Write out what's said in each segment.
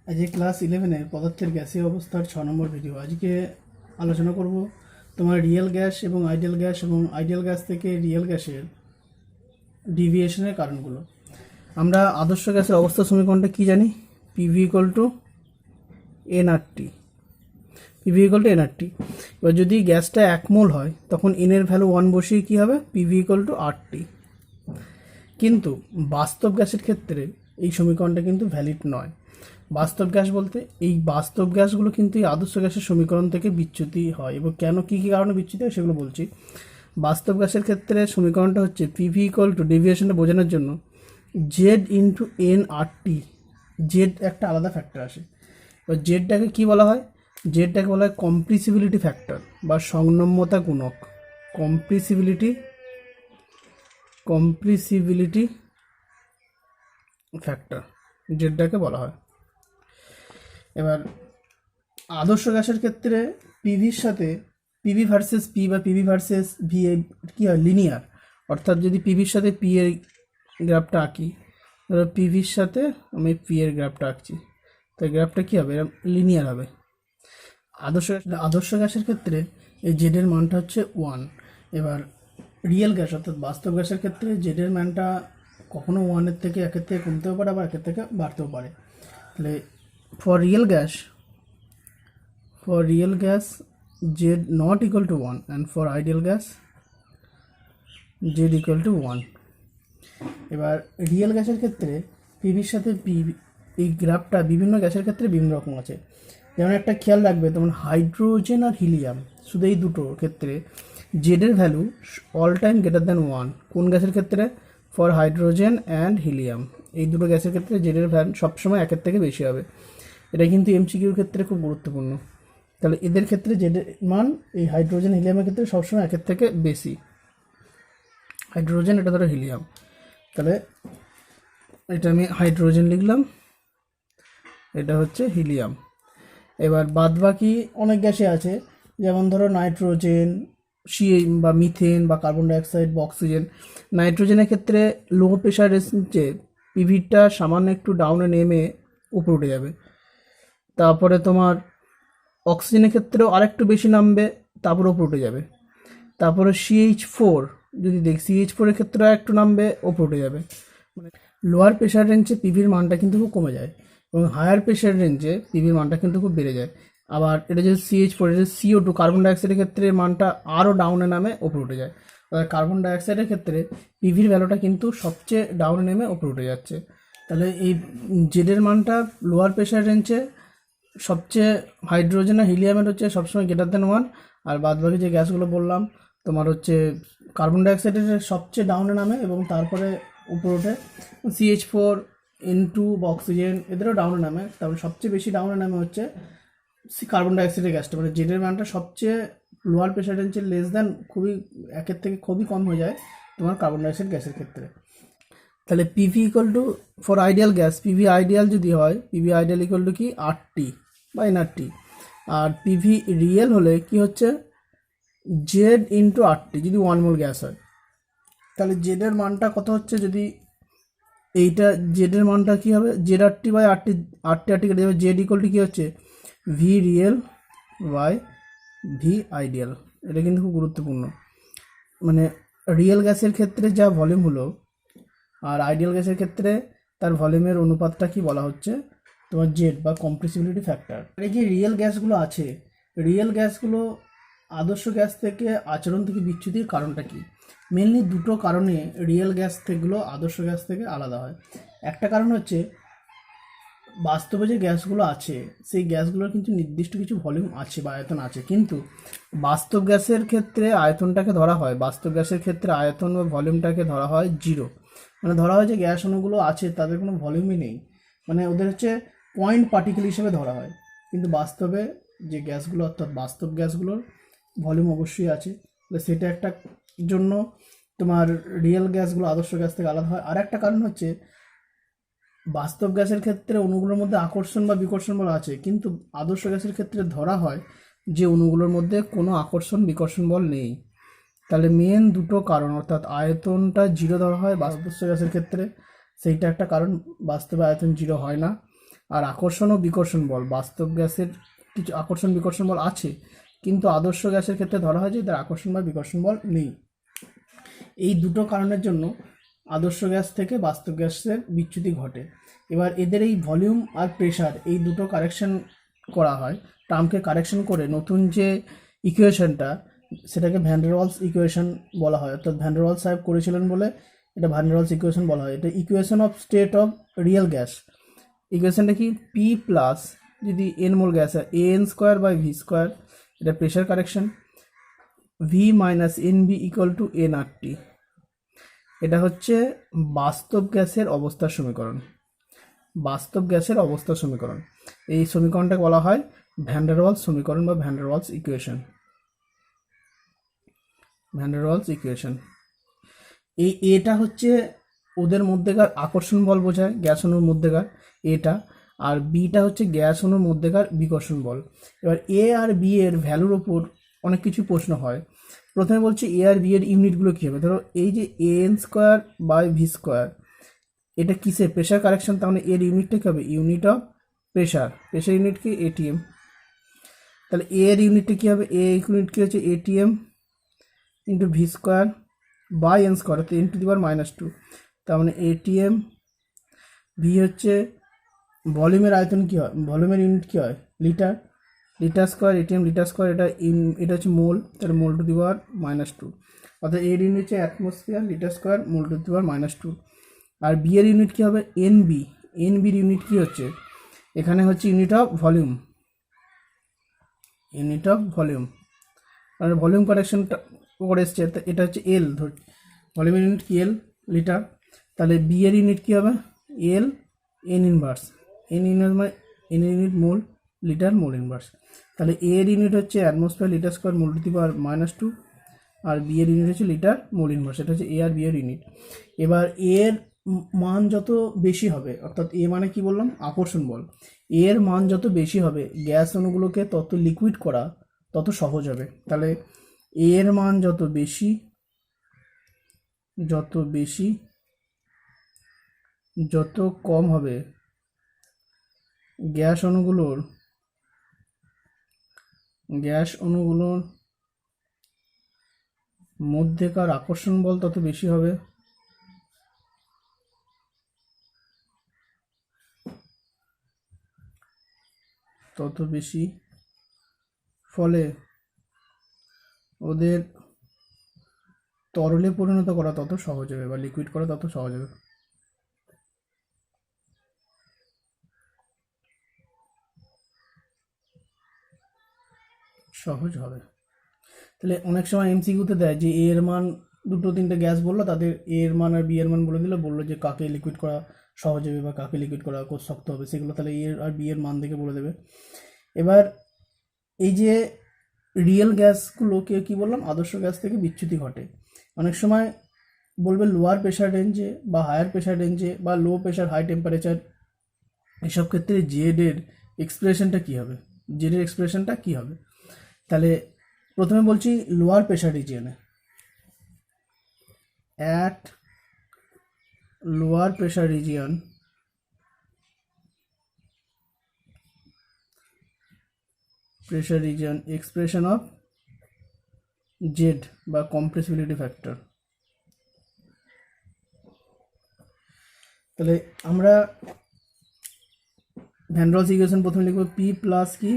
আজকে ক্লাস 11-এর পদার্থের গ্যাসীয় অবস্থার 6 নম্বর ভিডিও। আজকে আলোচনা করব তোমার রিয়েল গ্যাস এবং আইডিয়াল গ্যাস থেকে রিয়েল গ্যাসের ডিভিয়েশনের কারণগুলো। আমরা আদর্শ গ্যাসের অবস্থা সমীকরণটা কি জানি? PV equal two nRT. PV equal two nRT. এবার যদি গ্যাসটা 1 মোল হয় তখন এনের ভ্যালু 1 বসিয়ে কী হবে? PV equal to RT. কিন্তু বাস্তব গ্যাসের ক্ষেত্রে এই সমীকরণটা কিন্তু ভ্যালিড নয়। বাস্তব গ্যাস বলতে এই বাস্তব গ্যাসগুলো কিন্তু এই আদর্শ গ্যাসের সমীকরণ থেকে বিচ্যুতি হয়, এবং কেন কী কী কারণে বিচ্যুতি হয় সেগুলো বলছি। বাস্তব গ্যাসের ক্ষেত্রে সমীকরণটা হচ্ছে পিভি ইকুয়াল টু, ডেভিয়েশনটা বোঝানোর জন্য, Z into N R T. Z একটা আলাদা ফ্যাক্টর আসে। এবার জেডটাকে কী বলা হয়? জেডটাকে বলা হয় কম্প্রেসিবিলিটি ফ্যাক্টর বা সংনম্যতা গুণক। কম্প্রেসিবিলিটি ফ্যাক্টর জেডটাকে বলা হয়। এবার আদর্শ গ্যাসের ক্ষেত্রে পিভির সাথে পিভি ভার্সেস পি বা পিভি ভার্সেস ভি কী হয়? লিনিয়ার। অর্থাৎ যদি পিভির সাথে পি এর গ্রাফটা আঁকি, ধরো পিভির সাথে আমি পি এর গ্রাফটা আঁকছি, তো গ্রাফটা কী হবে? এরকম লিনিয়ার হবে। আদর্শ গ্যাসের ক্ষেত্রে এই জেডের মানটা হচ্ছে 1। এবার রিয়েল গ্যাস অর্থাৎ বাস্তব গ্যাসের ক্ষেত্রে জেডের মানটা কখনো 1-এর থেকে 1-এর থেকে কমতেও পারে, আবার 1-এর থেকে বাড়তেও পারে। তাহলে for real gas z not equal to 1, and for ideal gas z equal to 1. এবার রিয়েল গ্যাসের ক্ষেত্রে পিভির সাথে পি, এই গ্রাফটা বিভিন্ন গ্যাসের ক্ষেত্রে বিভিন্ন রকম আছে। যেমন একটা খেয়াল রাখবে, যেমন হাইড্রোজেন আর হিলিয়াম, শুধু এই দুটো ক্ষেত্রে জেডের value all time greater than 1। কোন গ্যাসের ক্ষেত্রে? For hydrogen and helium. এই দুটো গ্যাসের ক্ষেত্রে জেডের ভ্যালু সবসময় 1-এর থেকে বেশি হবে। এটা কিন্তু এমসিকিউর ক্ষেত্রে খুব গুরুত্বপূর্ণ। তাহলে এদের ক্ষেত্রে জেডের মান এই হাইড্রোজেন হিলিয়ামের ক্ষেত্রে সবসময় 1-এর থেকে বেশি। হাইড্রোজেন, এটা ধরো হিলিয়াম, তাহলে এটা আমি হাইড্রোজেন লিখলাম, এটা হচ্ছে হিলিয়াম। এবার বাদ বাকি অনেক গ্যাসে আছে, যেমন ধরো নাইট্রোজেন, বা মিথেন বা কার্বন ডাইঅক্সাইড বা অক্সিজেন। নাইট্রোজেনের ক্ষেত্রে লো প্রেশার যে পিভিটা সামান্য একটু ডাউনে নেমে উপরে উঠে যাবে। তারপরে তোমার অক্সিজেনের ক্ষেত্রেও আরেকটু বেশি নামবে, তারপরে উপরে উঠে যাবে। তারপরে CH4 যদি দেখি, CH4 এর ক্ষেত্রে একটু নামবে, উপরে উঠে যাবে। মানে লোয়ার প্রেশার রেঞ্জে পিভির মানটা কিন্তু খুব কমে যায়, এবং হায়ার প্রেশার রেঞ্জে পিভির মানটা কিন্তু খুব বেড়ে যায়। আবার এটা যে CH4, এটা CO2 কার্বন ডাইঅক্সাইডের ক্ষেত্রে মানটা আরও ডাউনে নামে উপরে উঠে যায়। আবার কার্বন ডাইঅক্সাইডের ক্ষেত্রে পিভির ভ্যালুটা কিন্তু সবচেয়ে ডাউনে নেমে উপরে উঠে যাচ্ছে। তাহলে এই জেডের মানটা লোয়ার প্রেশার রেঞ্জে সবচেয়ে, হাইড্রোজেন আর হিলিয়ামের হচ্ছে সবসময় গ্রেটার দ্যান 1, আর বাদ বাকি যে গ্যাসগুলো বললাম তোমার হচ্ছে কার্বন ডাইঅক্সাইডের সবচেয়ে ডাউনে নামে এবং তারপরে উপরে ওঠে। CH4, N2 বা অক্সিজেন এদেরও ডাউনে নামে, তারপরে সবচেয়ে বেশি ডাউনে নামে হচ্ছে কার্বন ডাইঅক্সাইডের গ্যাসটা। মানে জেডের মানটা সবচেয়ে লোয়ার প্রেশার রেঞ্জে লেস দ্যান, খুবই 1-এর থেকে খুবই কম হয়ে যায় তোমার কার্বন ডাইঅক্সাইড গ্যাসের ক্ষেত্রে। তাহলে PV equal two, for ideal gas PV ideal যদি হয়, পিভি আইডিয়াল ইকুয়াল টু কি? আরটি বা এনআরটি। আর পিভি রিয়েল হলে কি হচ্ছে? জেড ইন্টু আরটি, যদি 1 মোল গ্যাস হয়। তাহলে জেডের মানটা কত হচ্ছে? যদি এইটা জেডের মানটা কী হবে? Z RT by RT, RT কেটে যাবে। জেড ইকুয়াল টু কী হচ্ছে? V real by V ideal. এটা কিন্তু খুব গুরুত্বপূর্ণ। মানে রিয়েল গ্যাসের ক্ষেত্রে যা ভলিউম হলো, আর আইডিয়াল গ্যাসের ক্ষেত্রে তার ভলিউমের অনুপাতটা কি বলা হচ্ছে? তোমার জেড বা কম্প্রেসিবিলিটি ফ্যাক্টর। এই যে রিয়েল গ্যাসগুলো আছে, রিয়েল গ্যাসগুলো আদর্শ গ্যাস থেকে আচরণ থেকে বিচ্যুতির কারণটা কি? মেনলি দুটো কারণে রিয়েল গ্যাস থেকেগুলো আদর্শ গ্যাস থেকে আলাদা হয়। একটা কারণ হচ্ছে বাস্তবে যে গ্যাসগুলো আছে সেই গ্যাসগুলোর কিন্তু নির্দিষ্ট কিছু ভলিউম আছে বা আয়তন আছে, কিন্তু বাস্তব গ্যাসের ক্ষেত্রে আয়তনটাকে ধরা হয়, বাস্তব গ্যাসের ক্ষেত্রে আয়তন বা ভলিউমটাকে ধরা হয় 0। মানে ধরা হয় যে গ্যাস অণুগুলো আছে তাদের কোনো ভলিউমই নেই, মানে ওদের হচ্ছে পয়েন্ট পার্টিকেল হিসেবে ধরা হয়। কিন্তু বাস্তবে যে গ্যাসগুলো অর্থাৎ বাস্তব গ্যাসগুলোর ভলিউম অবশ্যই আছে। সেটা একটা জন্য তোমার রিয়েল গ্যাসগুলো আদর্শ গ্যাস থেকে আলাদা হয়। আর একটা কারণ হচ্ছে বাস্তব গ্যাসের ক্ষেত্রে অণুগুলোর মধ্যে আকর্ষণ বা বিকর্ষণ বল আছে, কিন্তু আদর্শ গ্যাসের ক্ষেত্রে ধরা হয় যে অণুগুলোর মধ্যে কোনো আকর্ষণ বিকর্ষণ বল নেই। তাহলে মেন দুটো কারণ, অর্থাৎ আয়তনটা 0 ধরা হয় আদর্শ গ্যাসের ক্ষেত্রে, সেইটা একটা কারণ। বাস্তবে আয়তন 0 হয় না। আর আকর্ষণ ও বিকর্ষণ বল, বাস্তব গ্যাসের কিছু আকর্ষণ বিকর্ষণ বল আছে, কিন্তু আদর্শ গ্যাসের ক্ষেত্রে ধরা হয় যে এদের আকর্ষণ বা বিকর্ষণ বল নেই। এই দুটো কারণের জন্য আদর্শ গ্যাস থেকে বাস্তব গ্যাসের বিচ্যুতি ঘটে। এবার এদের এই ভলিউম আর প্রেশার এই দুটো কারেকশন করা হয়, টার্মকে কারেকশন করে নতুন যে ইকুয়েশনটা সেটাকে ভ্যান ডার ওয়ালস ইকুয়েশন বলা হয়, অর্থাৎ ভ্যান ডার ওয়ালস সাহেব করেছিলেন বলে এটা ভ্যান ডার ওয়ালস ইকুয়েশন বলা হয়। এটা equation of state of real gas. ইকুয়েশনটা কি, পি প্লাস যদি এন মোল গ্যাস হয় n square by V square, এটা pressure correction, V minus n b equal to n R T. এটা হচ্ছে বাস্তব গ্যাসের অবস্থার সমীকরণ। বাস্তব গ্যাসের অবস্থার সমীকরণ, এই সমীকরণটাকে বলা হয় ভ্যান ডার ওয়ালস সমীকরণ বা van der Waals equation. Van der Waals equation এটা হচ্ছে ওদের মধ্যেকার আকর্ষণ বল বোঝায়, গ্যাস অণুর মধ্যেকার এটা, আর বিটা হচ্ছে গ্যাস অণুর মধ্যেকার বিকর্ষণ বল। এবার এ আর বি এর ভ্যালুর ওপর অনেক কিছু প্রশ্ন হয়। প্রথমে বলছি এ আর বি এর ইউনিটগুলো কী হবে। ধরো এই যে N square by V square, এটা কিসের, প্রেশার কারেকশন, তাহলে এর ইউনিটটা কী হবে, unit of pressure, pressure unit কি এটিএম। তাহলে এ এর ইউনিটটা কী হবে, এ ইউনিট কী হচ্ছে ATM into V square by N square, অর্থাৎ এন টু দি পাওয়ার -2। তার মানে এটিএম, ভি হচ্ছে ভলিউমের আয়তন কী হয়, ভলিউমের ইউনিট কী হয় litre, litre square, ATM litre square, এটা হচ্ছে মোল, তাহলে মোল টু দি পাওয়ার -2, অর্থাৎ এর ইউনিট হচ্ছে atmosphere, litre square, mole to the power -2। আর বি এর ইউনিট কী হবে এনবি, এনবির ইউনিট কী হচ্ছে, এখানে হচ্ছে unit of volume, unit of volume, আর ভলিউম কারেকশনটা করে এসছে, এটা হচ্ছে এল, ধর ভলিউমের ইউনিট কি এল, লিটার। তাহলে বি এর ইউনিট কী হবে L, n inverse, n inverse মানে n unit mole, litre mole inverse. তাহলে এ এর ইউনিট হচ্ছে atmosphere, litre square, mole to the power -2, আর বি এর ইউনিট হচ্ছে লিটার মোল ইনভার্স, এটা হচ্ছে এ আর বি এর ইউনিট। এবার এর মান যত বেশি হবে, অর্থাৎ এ মানে কি বললাম আকর্ষণ বল, এর মান যত বেশি হবে গ্যাস অণুগুলোকে তত লিকুইড করা তত সহজ হবে। তাহলে এর মান যত বেশি যত কম হবে গ্যাস অণুগুলোর মধ্যেকার আকর্ষণ বল তত বেশি হবে, ফলে ওদের তরলে পরিণত করা তত সহজ হবে বা লিকুইড করা তত সহজ হবে। তাহলে অনেক সময় এমসিকিউতে দেয় যে এ এর মান, দুটো তিনটে গ্যাস বললো, তাদের এ এর মান আর বি এর মান বলে দিল, বললো যে কাকে লিকুইড করা সহজ হবে বা কাকে লিকুইড করা শক্ত হবে, সেগুলো তাহলে এ আর বি এর মান দেখে বলে দেবে। এবার এই যে রিয়েল গ্যাসগুলোকে কি বললাম, আদর্শ গ্যাস থেকে বিচ্যুতি ঘটে। অনেক সময় বলবে লোয়ার প্রেশার রেঞ্জে বা হায়ার প্রেশার রেঞ্জে বা লো প্রেশার হাই টেম্পারেচার, এসব ক্ষেত্রে জেড এর এক্সপ্রেশনটা কী হবে, তাহলে প্রথমে বলছি লোয়ার প্রেশার রিজিয়নে, at lower pressure region expression of Z বা কম্প্রেসিবিলিটি ফ্যাক্টর। তাহলে আমরা ভ্যান ডার ওয়ালস ইকুয়েশন প্রথমে লিখব, পি প্লাস কি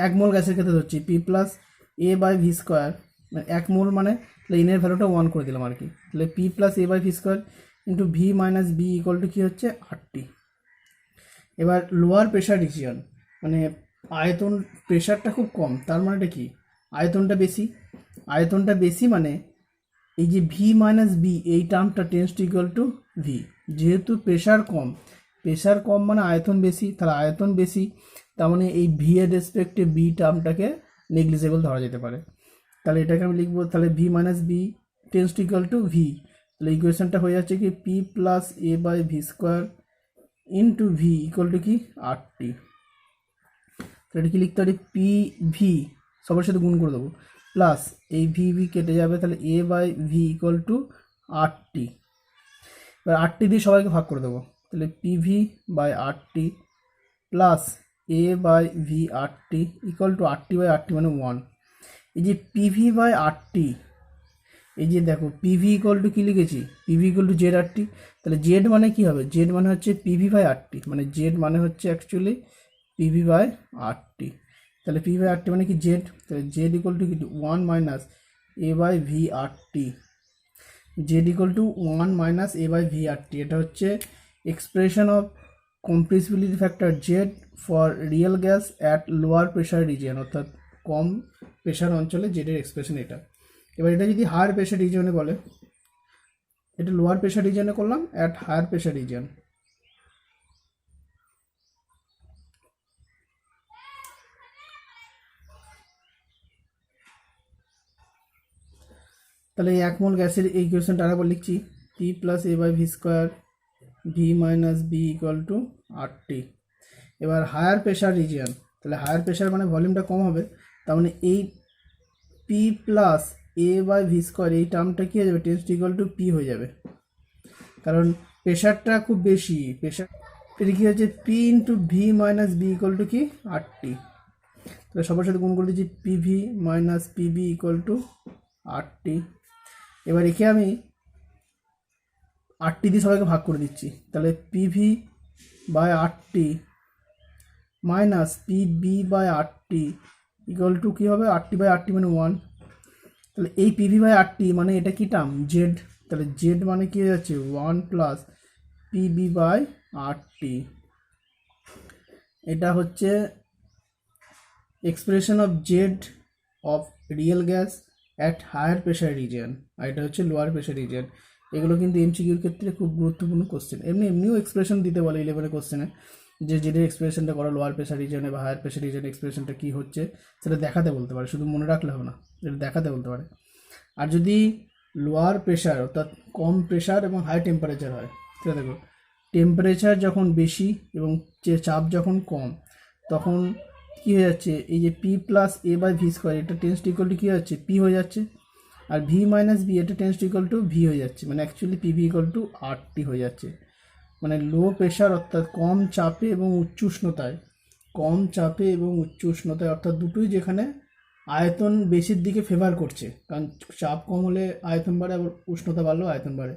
এক মোল গ্যাসের ক্ষেত্রে ধরছি, P plus A by V square, মানে এক মোল মানে তাহলে এনের ভ্যালুটা 1 করে দিলাম আর কি, তাহলে P plus A by V square into V minus b equal to কী হচ্ছে আরটি। এবার লোয়ার প্রেশার রিজিয়ন মানে আয়তন, প্রেশারটা খুব কম, তার মানেটা কি আয়তনটা বেশি মানে এই যে ভি মাইনাস বি এই টার্মটা tends to equal to V, যেহেতু প্রেশার কম মানে আয়তন বেশি, তাহলে আয়তন বেশি, তার মানে এই ভি এর রেসপেক্টে বি টার্মটাকে নেগলিজেবল ধরা যেতে পারে। তাহলে এটাকে আমি লিখবো, তাহলে V minus B tends to equal to V, তাহলে ইকুয়েশনটা হয়ে যাচ্ছে কি P plus A by V square into V equal to কি আরটি। তাহলে এটা কি লিখতে পারি, পি ভি সবার সাথে গুণ করে দেবো, প্লাস এই ভি কেটে যাবে, তাহলে a by V equal to R T. এবার আরটি দিয়ে সবাইকে ভাগ করে দেবো, তাহলে PV by R T plus A by V R T equal to R T by R T মানে 1। এই যে পিভি বাই আর টি, এই যে দেখো পিভি ইকুয়াল টু কী লিখেছি, PV equal to Z R T. তাহলে জেড মানে কী হবে, জেড মানে হচ্ছে পিভি বাই আর টি, মানে জেড মানে হচ্ছে actually PV by R T. তাহলে পিভি বাই আর টি মানে কি জেড, তাহলে জেড ইকুয়াল টু কি 1 minus a by V R T, Z equal to 1 minus a by V R T. এটা হচ্ছে expression of compressibility factor Z for real gas at lower pressure region, অর্থাৎ কম pressure অঞ্চলে জেডের expression এটা। এবার এটা যদি হায়ার প্রেশার রিজিয়নে বলে, এটা লোয়ার প্রেশার রিজিয়নে করলাম, অ্যাট হায়ার প্রেশার রিজিয়ন। তাহলে এই 1 মোল গ্যাসের এই ইকুয়েশনটা আরেকবার লিখছি, P plus A by V square V minus b equal to R T. এবার হায়ার প্রেশার রিজিয়ন, তাহলে হায়ার প্রেশার মানে ভলিউমটা কম হবে, তার মানে এই P plus A by V square এই টার্মটা কী হয়ে যাবে, টেন্স ইকুয়াল টু পি হয়ে যাবে, কারণ প্রেশারটা খুব বেশি। প্রেশার এটা কী হচ্ছে P into V minus b equal to কি আর টি। তাহলে সবার সাথে গুণ করে দিচ্ছি PV minus Pb equal to R T. এবার একে আমি আর টি দিয়ে সবাইকে ভাগ করে দিচ্ছি, তাহলে PV by R T minus Pb by R T equal to কী হবে, R T by R T মানে 1। তাহলে এই পিভি বাই আর টি মানে এটা কি টার্ম জেড, তাহলে জেড মানে কি হয়ে যাচ্ছে 1 plus Pb by R T. এটা হচ্ছে expression of Z of real gas at higher pressure region, আর এটা হচ্ছে লোয়ার প্রেশার রিজিয়ন। এগুলো কিন্তু এমসিকিউর ক্ষেত্রে খুব গুরুত্বপূর্ণ কোশ্চেন। এমনিও এক্সপ্রেশন দিতে বলে 11 কোশ্চেনে, যে জেডের এক্সপ্রেশনটা করো লোয়ার প্রেশার রিজিয়নে বা হায়ার প্রেশার রিজিয়নের এক্সপ্রেশনটা কী হচ্ছে সেটা দেখাতে বলতে পারে, শুধু মনে রাখলে হবে না, এটা দেখাতে বলতে পারে। আর যদি লোয়ার প্রেশার অর্থাৎ কম প্রেশার এবং হাই টেম্পারেচার হয়, সেটা দেখো টেম্পারেচার যখন বেশি এবং চাপ যখন কম, তখন কী হয়ে যাচ্ছে, এই যে P plus A by V square এটা টেন্স ইকুয়াল টু কী হয়ে যাচ্ছে, পি হয়ে যাচ্ছে, আর ভি মাইনাস বি এটা টেন্স ইকুয়াল টু ভি হয়ে যাচ্ছে, মানে actually PV equal to R T হয়ে যাচ্ছে। মানে লো প্রেশার অর্থাৎ কম চাপে এবং উচ্চ উষ্ণতায়, কম চাপে এবং উচ্চ উষ্ণতায় অর্থাৎ দুটোই যেখানে আয়তন বেশির দিকে ফেভার করছে, কারণ চাপ কম হলে আয়তন বাড়ে, আবার উষ্ণতা বাড়লেও আয়তন বাড়ে,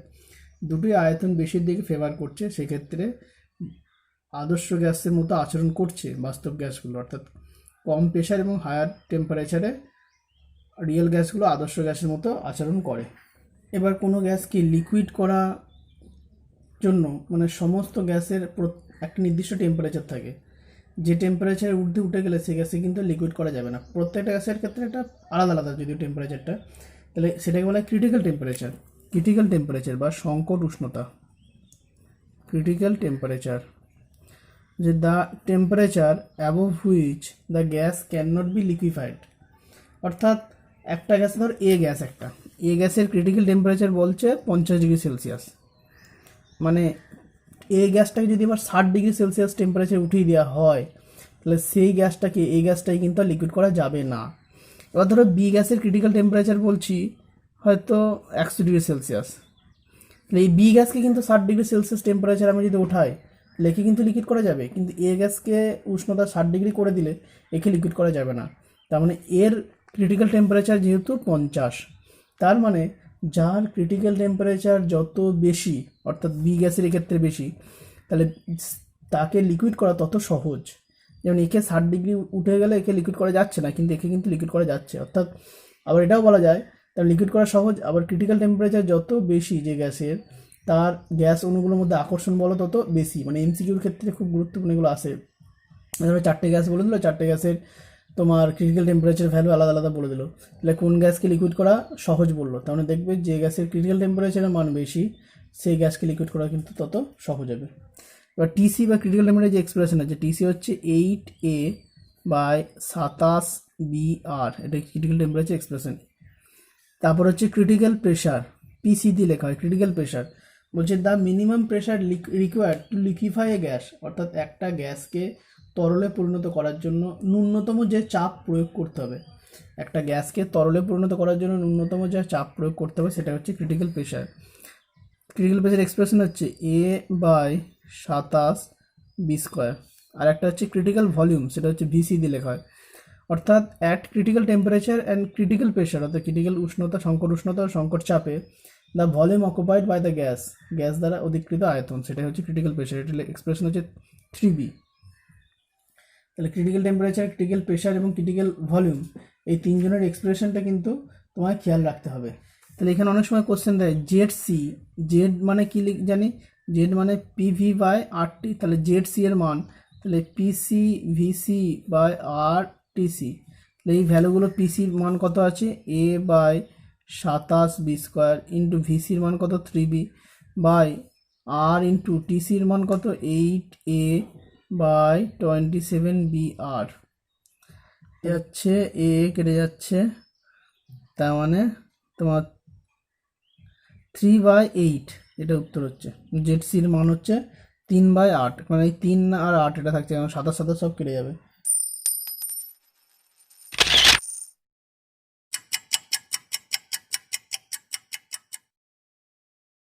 দুটোই আয়তন বেশির দিকে ফেভার করছে, সেক্ষেত্রে আদর্শ গ্যাসের মতো আচরণ করছে বাস্তব গ্যাসগুলো, অর্থাৎ কম প্রেশার এবং হায়ার টেম্পারেচারে রিয়েল গ্যাসগুলো আদর্শ গ্যাসের মতো আচরণ করে। এবার কোনো গ্যাসকে লিকুইড করা জন্য মানে সমস্ত গ্যাসের একটা নির্দিষ্ট টেম্পারেচার থাকে, যে টেম্পারেচারের ঊর্ধ্বে উঠে গেলে সেই গ্যাসে কিন্তু লিকুইড করা যাবে না। প্রত্যেকটা গ্যাসের ক্ষেত্রে এটা আলাদা আলাদা যদিও টেম্পারেচারটা, তাহলে সেটাকে বলা হয় ক্রিটিক্যাল টেম্পারেচার। ক্রিটিক্যাল টেম্পারেচার বা সংকট উষ্ণতা, ক্রিটিক্যাল টেম্পারেচার, যে the temperature above which the gas can not be liquefied. অর্থাৎ একটা গ্যাস ধর এ গ্যাস, একটা এ গ্যাসের ক্রিটিক্যাল টেম্পারেচার বলছে 50 ডিগ্রি সেলসিয়াস, মানে এই গ্যাসটাকে যদি আবার 60 ডিগ্রি সেলসিয়াস টেম্পারেচার উঠিয়ে দেওয়া হয়, তাহলে সেই গ্যাসটাকে এই গ্যাসটাকে কিন্তু আর লিকুইড করা যাবে না। এবার ধরো বি গ্যাসের ক্রিটিক্যাল টেম্পারেচার বলছি হয়তো 100 ডিগ্রি সেলসিয়াস, তাহলে এই বি গ্যাসকে কিন্তু 60 ডিগ্রি সেলসিয়াস টেম্পারেচার আমি যদি ওঠাই লেখে কিন্তু লিকুইড করা যাবে, কিন্তু এ গ্যাসকে উষ্ণতা 60 ডিগ্রি করে দিলে একে লিকুইড করা যাবে না। তার মানে এর ক্রিটিক্যাল টেম্পারেচার যেহেতু 50, তার মানে যার ক্রিটিক্যাল টেম্পারেচার যত বেশি অর্থাৎ বি গ্যাসের এক্ষেত্রে বেশি, তাহলে তাকে লিকুইড করা তত সহজ। যেমন একে 60 ডিগ্রি উঠে গেলে একে লিকুইড করা যাচ্ছে না, কিন্তু একে কিন্তু লিকুইড করা যাচ্ছে। অর্থাৎ আবার এটাও বলা যায় তার লিকুইড করা সহজ, আবার ক্রিটিক্যাল টেম্পারেচার যত বেশি যে গ্যাসের, তার গ্যাস অণুগুলোর মধ্যে আকর্ষণ বল তত বেশি। মানে এমসিকিউর ক্ষেত্রে খুব গুরুত্বপূর্ণ এগুলো আসে। ধরো 4টে গ্যাস বলে দিল, 4টে গ্যাসের তোমার ক্রিটিক্যাল টেম্পারেচার ভ্যালু আলাদা আলাদা বলে দিল, তাহলে কোন গ্যাসকে লিকুইড করা সহজ বললো, তার মানে দেখবে যে গ্যাসের ক্রিটিক্যাল টেম্পারেচারের মান বেশি সেই গ্যাসকে লিকুইড করা কিন্তু তত সহজ হবে। এবার টিসি বা ক্রিটিক্যাল টেম্পারেচার যে এক্সপ্রেশন আছে, টিসি হচ্ছে 8A বাই 27BR, এটা ক্রিটিক্যাল টেম্পারেচার এক্সপ্রেশন। তারপর হচ্ছে ক্রিটিক্যাল প্রেশার, পিসি দিয়ে লেখা হয় ক্রিটিক্যাল প্রেশার, বলছে the minimum pressure required to liquefy A gas, অর্থাৎ একটা গ্যাসকে তরলে পরিণত করার জন্য ন্যূনতম যে চাপ প্রয়োগ করতে হবে, একটা গ্যাসকে তরলে পরিণত করার জন্য ন্যূনতম যে চাপ প্রয়োগ করতে হবে সেটা হচ্ছে critical pressure. Critical pressure expression হচ্ছে A/27B²। আর একটা হচ্ছে ক্রিটিক্যাল ভলিউম, সেটা হচ্ছে ভিসি দিয়ে লেখা হয়। অর্থাৎ at critical temperature and critical pressure, অর্থাৎ ক্রিটিক্যাল উষ্ণতা, সংকট উষ্ণতা ও সংকট চাপে the volume occupied by the gas, gas দ্বারা অধিকৃত আয়তন, সেটাই হচ্ছে ক্রিটিক্যাল প্রেশার। এটা এক্সপ্রেশন হচ্ছে 3B। তাহলে ক্রিটিক্যাল টেম্পারেচার, ক্রিটিক্যাল প্রেশার এবং ক্রিটিক্যাল ভলিউম, এই তিনজনের এক্সপ্রেশনটা কিন্তু তোমায় খেয়াল রাখতে হবে। তাহলে এখানে অনেক সময় কোশ্চেন দেয় জেড সি, জেড মানে কি জানি, জেড মানে পিভি বাই আর টি, তাহলে জেড সি এর মান, তাহলে পিসি ভিসি বাই আর টিসি, তাহলে এই ভ্যালুগুলো পিসির মান কত আছে এ বাই 27B স্কোয়ার, ইন্টু ভিসির মান কত 3B বাই আর ইন্টু টিসির মান কত 8A বাই 27BR, যাচ্ছে এ কেটে যাচ্ছে, তার মানে তোমার 3/8, এটা উত্তর হচ্ছে। জেড সির মান হচ্ছে 3/8, মানে এই 3 আর 8 এটা থাকছে, কারণ 27 সব কেটে যাবে,